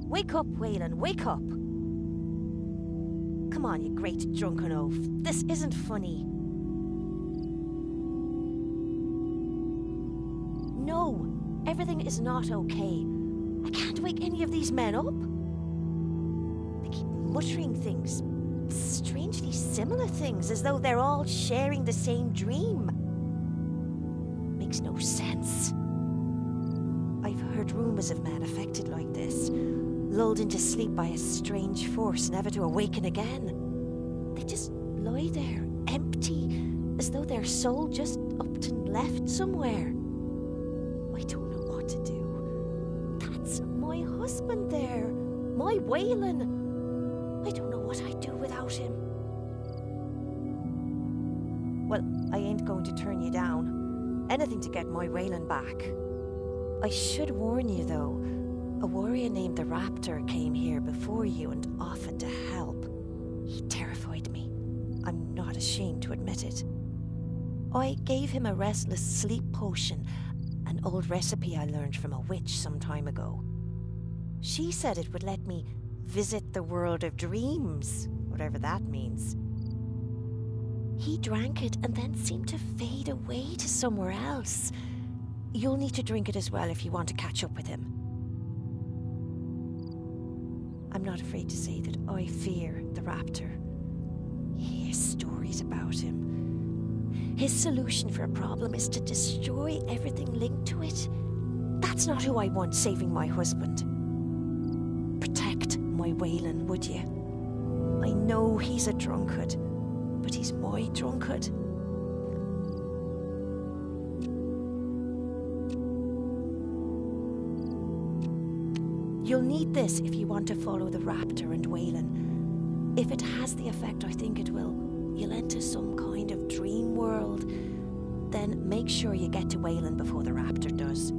Wake up, Waylon, wake up! Come on, you great drunken oaf. This isn't funny. No, everything is not okay. I can't wake any of these men up. They keep muttering things, strangely similar things, as though they're all sharing the same dream. Makes no sense. I've heard rumours of men affected like this, lulled into sleep by a strange force, never to awaken again. They just lie there, empty, as though their soul just upped and left somewhere. I don't know what to do. That's my husband there, my Waylon. I don't know what I'd do without him. Well, I ain't going to turn you down. Anything to get my Waylon back. I should warn you, though. A warrior named the Raptor came here before you and offered to help. He terrified me. I'm not ashamed to admit it. I gave him a restless sleep potion, an old recipe I learned from a witch some time ago. She said it would let me visit the world of dreams, whatever that means. He drank it and then seemed to fade away to somewhere else. You'll need to drink it as well if you want to catch up with him. I'm not afraid to say that I fear the Raptor. Hear stories about him. His solution for a problem is to destroy everything linked to it. That's not who I want saving my husband. Protect my Waylon, would you? I know he's a drunkard, but he's my drunkard. You'll need this if you want to follow the Raptor and Waylon. If it has the effect I think it will, you'll enter some kind of dream world. Then make sure you get to Waylon before the Raptor does.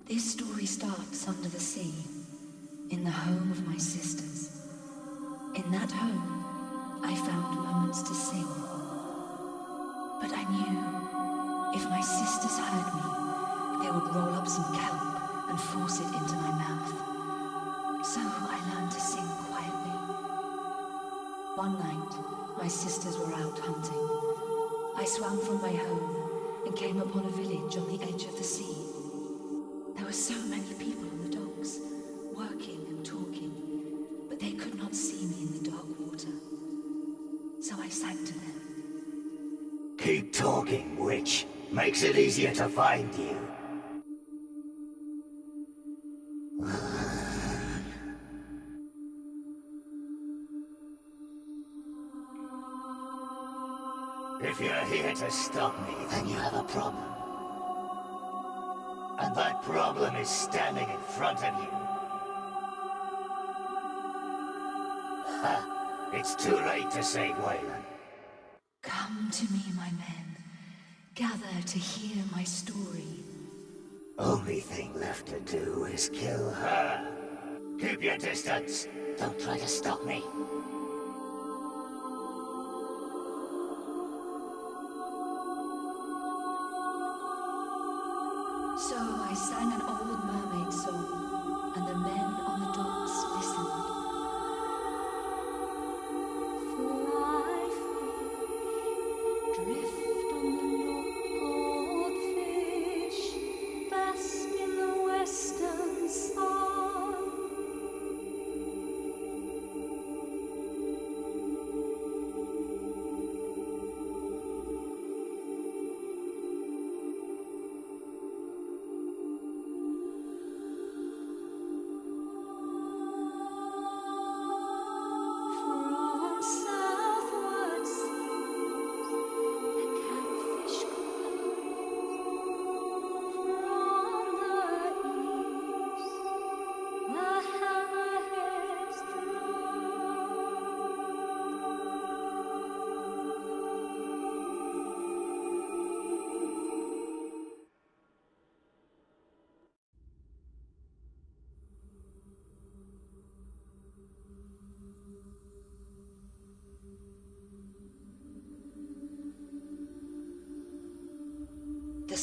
This story starts under the sea, in the home of my sisters. In that home, I found moments to sing. But I knew if my sisters heard me, they would roll up some kelp and force it into my mouth. So I learned to sing quietly. One night, my sisters were out hunting. I swam from my home and came upon a village on the edge of the sea. There were so many people on the docks, working and talking, but they could not see me in the dark water. So I sang to them. Keep talking, witch. Makes it easier to find you. If you're here to stop me, then you have a problem. And that problem is standing in front of you. Ha! It's too late to save Waylon. Come to me, my men. Gather to hear my story. Only thing left to do is kill her. Keep your distance. Don't try to stop me. So I sang an old mermaid song, and the men on the docks listened. Fly free, drift on the no-caught fish, bask in the western sun.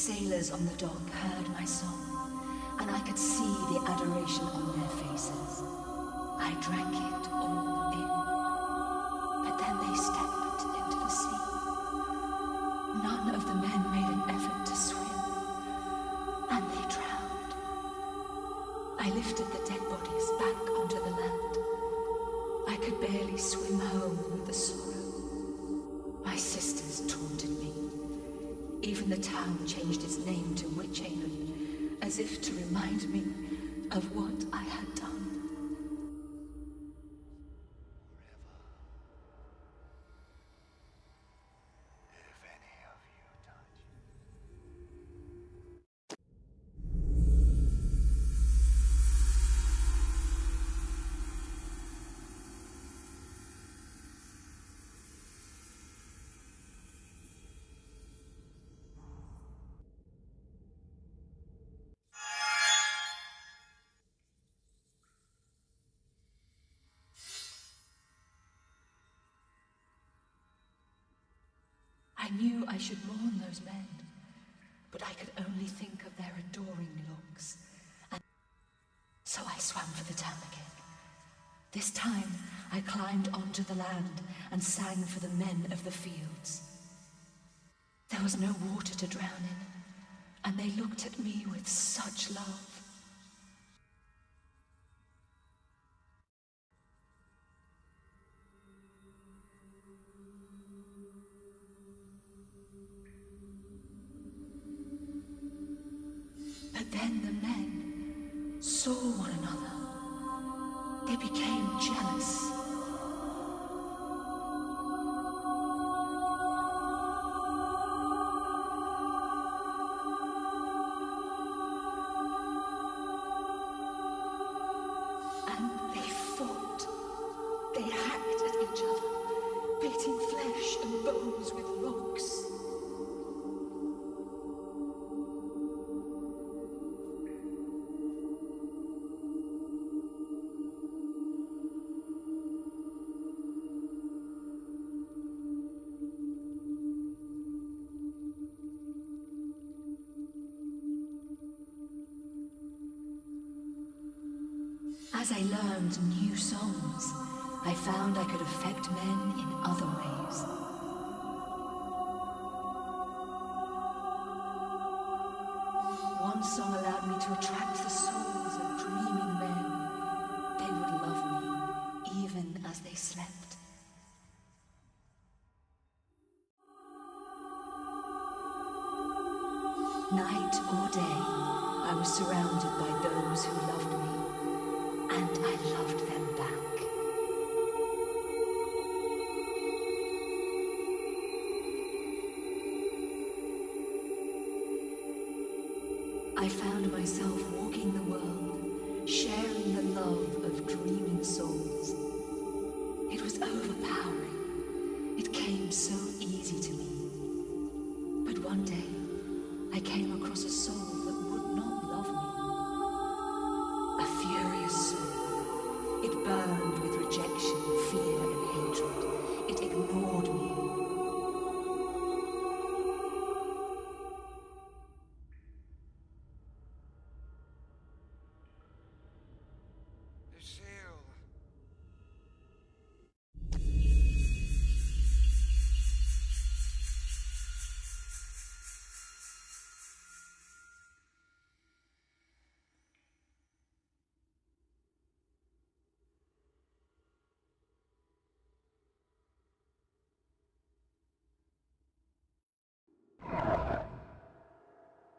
sailors on the dock heard my song, and I could see the adoration on their faces. I drank it all in, but then they stepped into the sea. None of the men made an effort to swim, and they drowned. I lifted the dead bodies back onto the land. I could barely swim home with the sorrow. My sisters taunted me. Even the town changed its name to Witch Haven, as if to remind me of what I had done. I knew I should mourn those men, but I could only think of their adoring looks, and so I swam for the town again. This time, I climbed onto the land and sang for the men of the fields. There was no water to drown in, and they looked at me with such love. But then the men saw one another. They became jealous. And they fought. They hacked at each other, beating flesh and bones with rocks. As I learned new songs, I found I could affect men in other ways. One song allowed me to attract the souls of dreaming men. They would love me, even as they slept. Night or day, I was surrounded by those who loved me. And I loved them back. I found myself walking the world, sharing the love of dreaming souls. It was overpowering. It came so easy to me. But one day, I came across a soul that would not love me. A furious soul. It burned with rejection, fear, and hatred. It ignored me.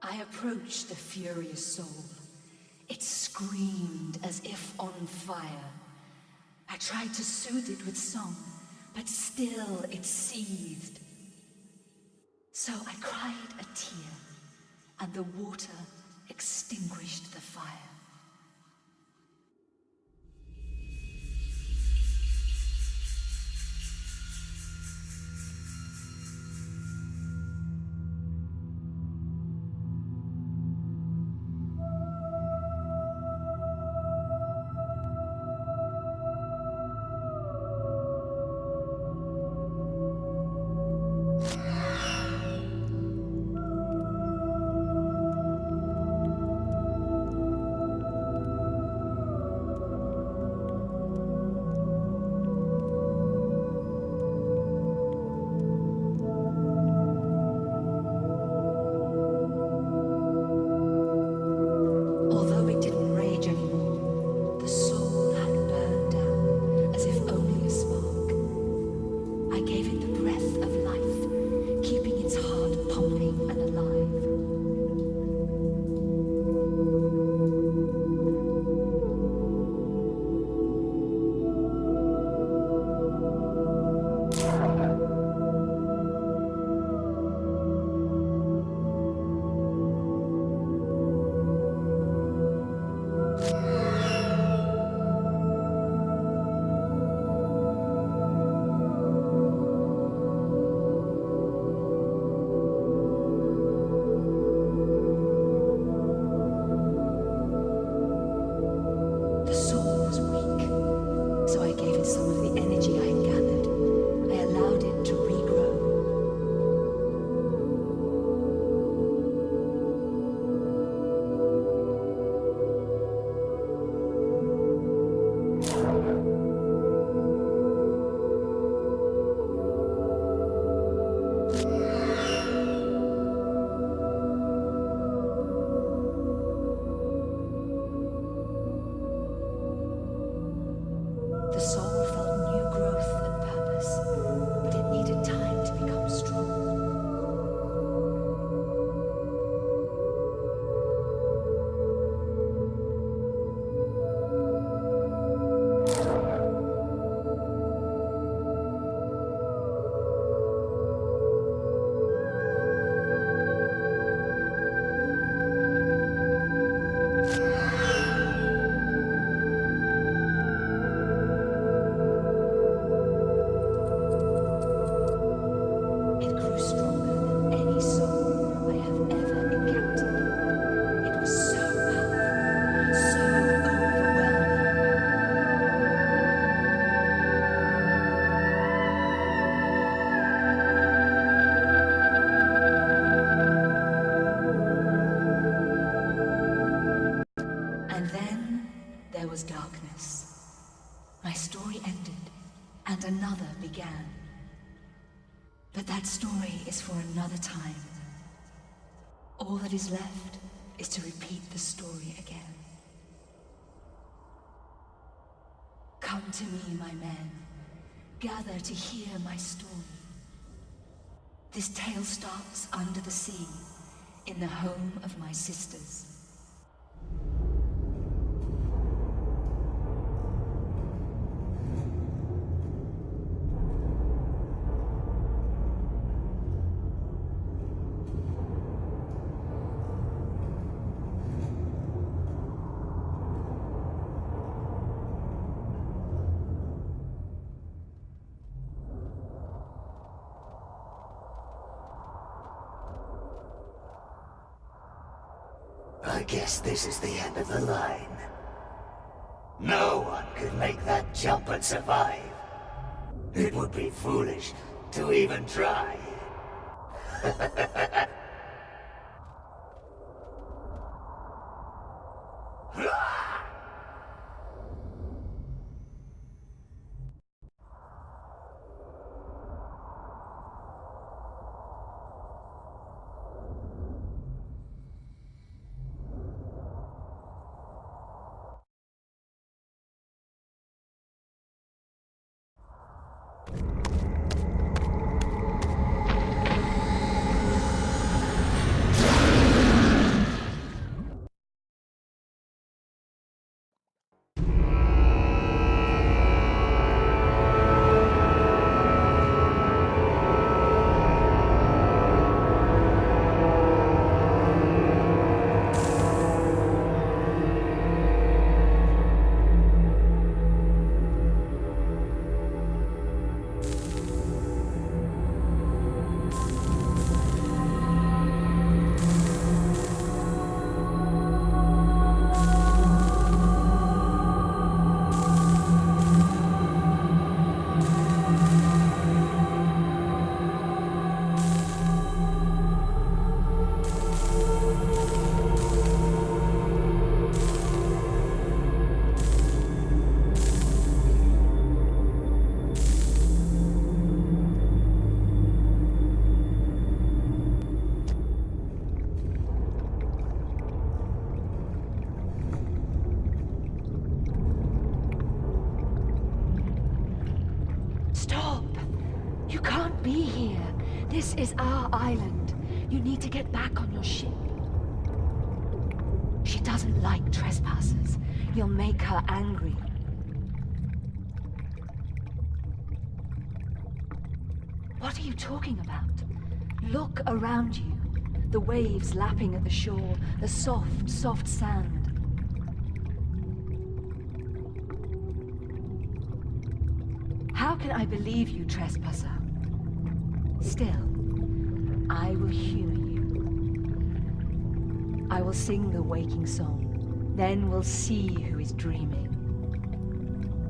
I approached the furious soul. It screamed as if on fire. I tried to soothe it with song, but still it seethed. So I cried a tear, and the water extinguished the fire. and another began. But that story is for another time. All that is left is to repeat the story again. Come to me, my men. Gather to hear my story. This tale starts under the sea, in the home of my sisters. I guess this is the end of the line. No one could make that jump and survive. It would be foolish to even try. Stop! You can't be here. This is our island. You need to get back on your ship. She doesn't like trespassers. You'll make her angry. What are you talking about? Look around you. The waves lapping at the shore, the soft, soft sand. How can I believe you, trespasser? Still, I will humor you. I will sing the waking song, then we'll see who is dreaming.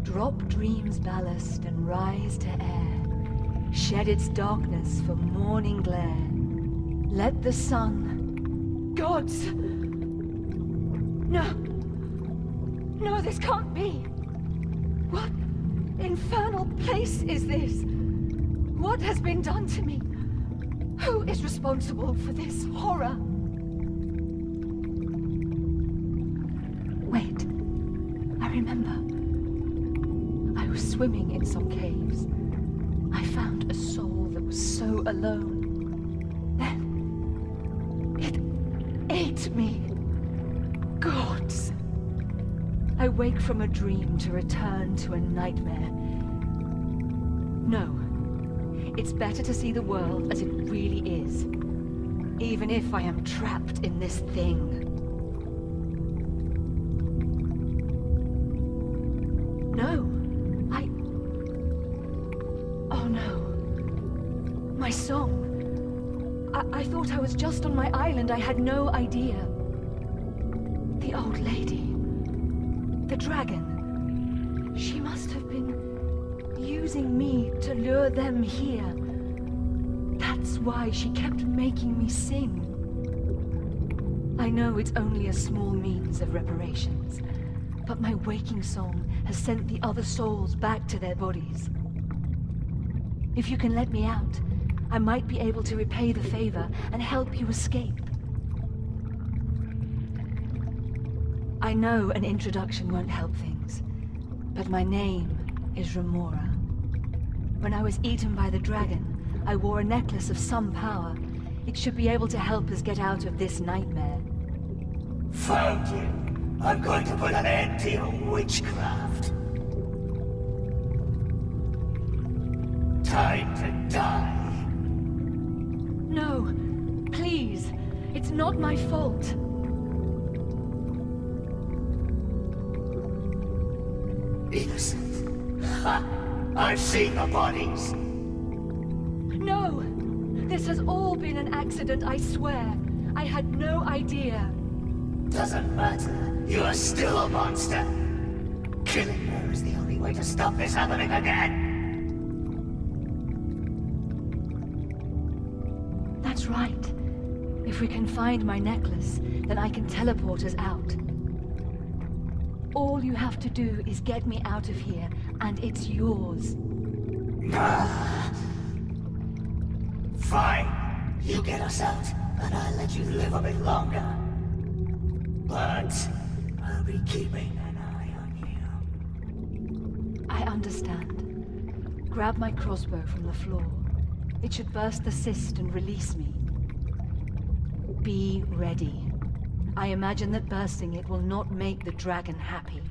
Drop dream's ballast and rise to air. Shed its darkness for morning glare. Let the sun... Gods! No! No, this can't be! What infernal place is this? What has been done to me? Who is responsible for this horror? Wait, I remember. I was swimming in some caves. I found a soul that was so alone. Then it ate me. Gods! I wake from a dream to return to a nightmare. No, it's better to see the world as it really is, even if I am trapped in this thing. No, Oh no. My song. I thought I was just on my island. I had no idea. The old lady. The dragon. She must have been using me to lure them here. That's why she kept making me sing. I know it's only a small means of reparations, but my waking song has sent the other souls back to their bodies. If you can let me out, I might be able to repay the favor and help you escape. I know an introduction won't help things, but my name is Remora. When I was eaten by the dragon, I wore a necklace of some power. It should be able to help us get out of this nightmare. Found you. I'm going to put an end to your witchcraft. Time to die. No, please. It's not my fault. Innocent. Ha! I've seen the bodies. No! This has all been an accident, I swear. I had no idea. Doesn't matter. You are still a monster. Killing her is the only way to stop this happening again. That's right. If we can find my necklace, then I can teleport us out. All you have to do is get me out of here, and it's yours. Fine. You get us out, and I'll let you live a bit longer. But I'll be keeping an eye on you. I understand. Grab my crossbow from the floor. It should burst the cyst and release me. Be ready. I imagine that bursting it will not make the dragon happy.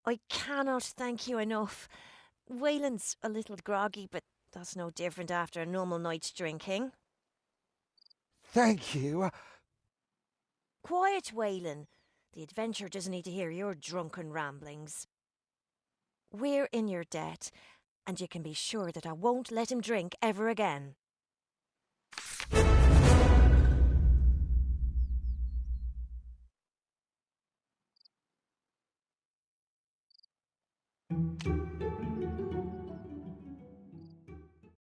I cannot thank you enough. Wayland's a little groggy, but that's no different after a normal night's drinking. Thank you. Quiet, Wayland. The adventurer doesn't need to hear your drunken ramblings. We're in your debt, and you can be sure that I won't let him drink ever again.